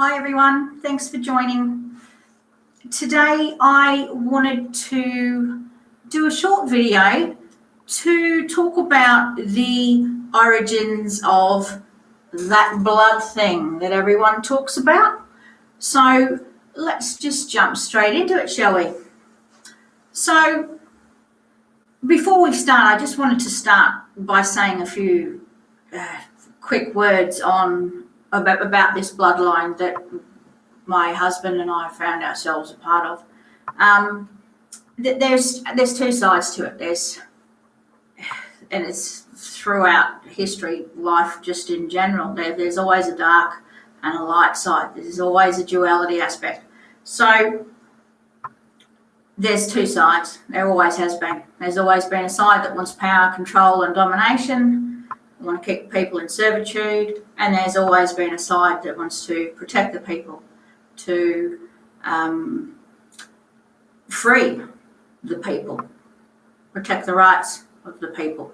Hi everyone, thanks for joining. Today I wanted to do a short video to talk about the origins of that blood thing that everyone talks about. So let's just jump straight into it, shall we? So before we start, I just wanted to start by saying a few quick words about this bloodline that my husband and I found ourselves a part of. There's two sides to it. And it's throughout history, life just in general. There's always a dark and a light side. There's always a duality aspect. So there's two sides. There always has been. There's always been a side that wants power, control, and domination. They want to keep people in servitude, and there's always been a side that wants to protect the people, to free the people, protect the rights of the people.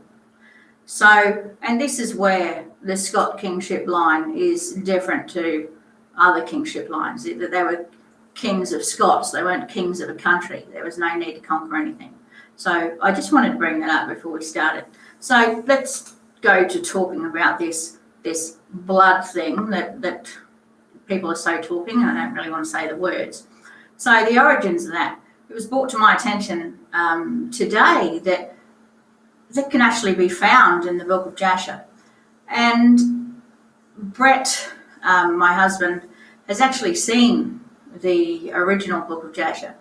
So, and this is where the Scott kingship line is different to other kingship lines. They were kings of Scots, they weren't kings of a country. There was no need to conquer anything. So I just wanted to bring that up before we started. So let's go to talking about this blood thing that people are so talking, and I don't really want to say the words. So the origins of that, it was brought to my attention today that can actually be found in the Book of Jasher. And Brett, my husband, has actually seen the original Book of Jasher.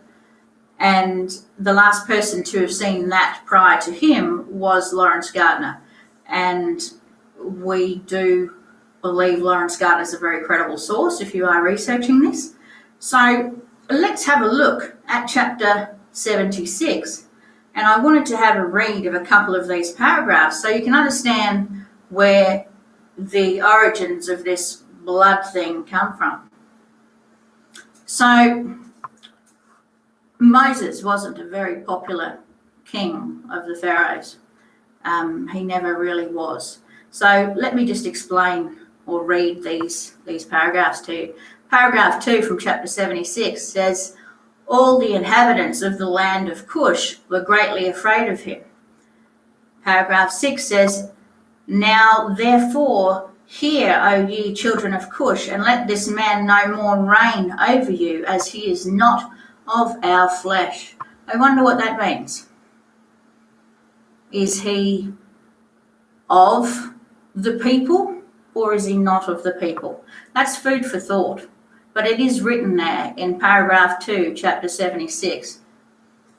And the last person to have seen that prior to him was Lawrence Gardner. And we do believe Lawrence Gardner is a very credible source if you are researching this. So let's have a look at chapter 76. And I wanted to have a read of a couple of these paragraphs so you can understand where the origins of this blood thing come from. So Moses wasn't a very popular king of the pharaohs. He never really was. So let me just explain or read these paragraphs to you. Paragraph 2 from chapter 76 says, "All the inhabitants of the land of Cush were greatly afraid of him." Paragraph 6 says, "Now therefore hear, O ye children of Cush, and let this man no more reign over you, as he is not of our flesh." I wonder what that means. Is he of the people or is he not of the people? That's food for thought. But it is written there in paragraph 2, chapter 76.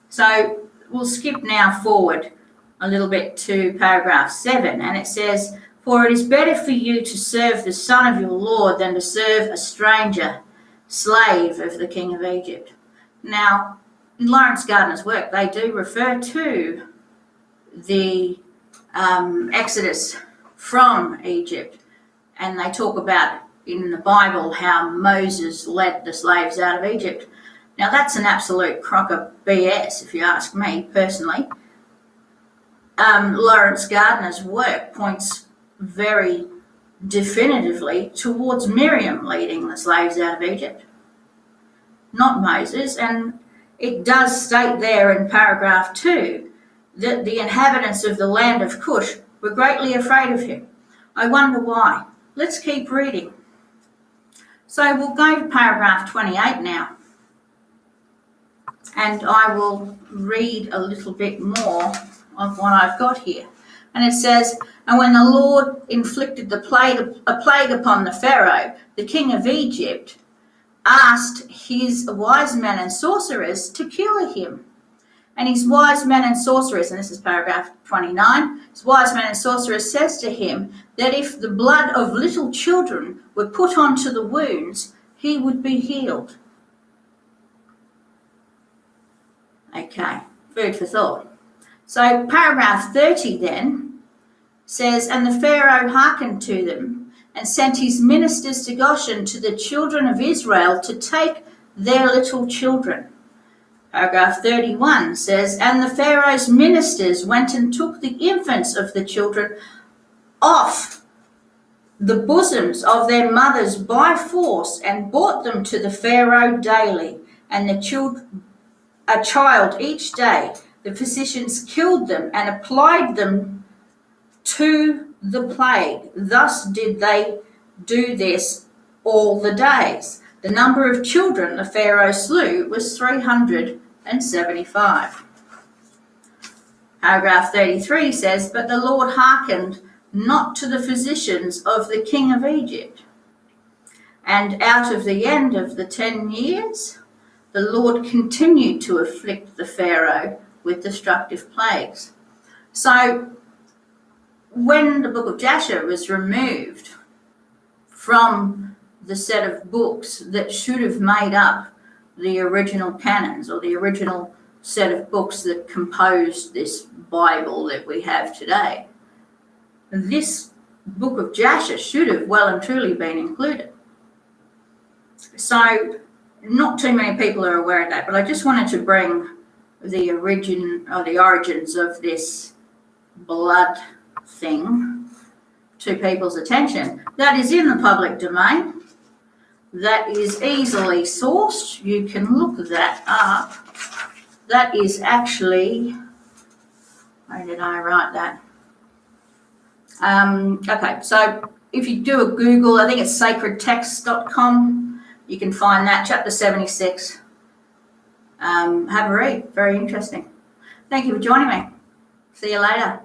So we'll skip now forward a little bit to paragraph 7, and it says, "For it is better for you to serve the son of your Lord than to serve a stranger, slave of the king of Egypt." Now, in Lawrence Gardner's work, they do refer to the Exodus from Egypt, and they talk about in the Bible how Moses led the slaves out of Egypt. Now that's an absolute crock of BS if you ask me personally. Lawrence Gardner's work points very definitively towards Miriam leading the slaves out of Egypt, not Moses. And it does state there in paragraph 2 that the inhabitants of the land of Cush were greatly afraid of him. I wonder why. Let's keep reading. So we'll go to paragraph 28 now, and I will read a little bit more of what I've got here. And it says, "And when the Lord inflicted a plague upon the Pharaoh, the king of Egypt asked his wise men and sorcerers to cure him. And his wise men and sorcerers," and this is paragraph 29, "his wise men and sorcerers says to him that if the blood of little children were put onto the wounds, he would be healed." Okay, food for thought. So paragraph 30 then says, "And the Pharaoh hearkened to them and sent his ministers to Goshen to the children of Israel to take their little children." Paragraph 31 says, "And the Pharaoh's ministers went and took the infants of the children off the bosoms of their mothers by force and brought them to the Pharaoh daily, and a child each day. The physicians killed them and applied them to the plague. Thus did they do this all the days. The number of children the Pharaoh slew was 375. Paragraph 33 says, but the Lord hearkened not to the physicians of the king of Egypt. And out of the end of the 10 years, the Lord continued to afflict the Pharaoh with destructive plagues. So when the Book of Jasher was removed from the set of books that should have made up the original canons, or the original set of books that composed this Bible that we have today, this Book of Jasher should have well and truly been included. So not too many people are aware of that, but I just wanted to bring the origins of this blood thing to people's attention. That is in the public domain. That is easily sourced. You can look that up. That is actually, where did I write that? Okay, so if you do a Google, I think it's sacredtexts.com, you can find that, chapter 76. Have a read, very interesting. Thank you for joining me. See you later.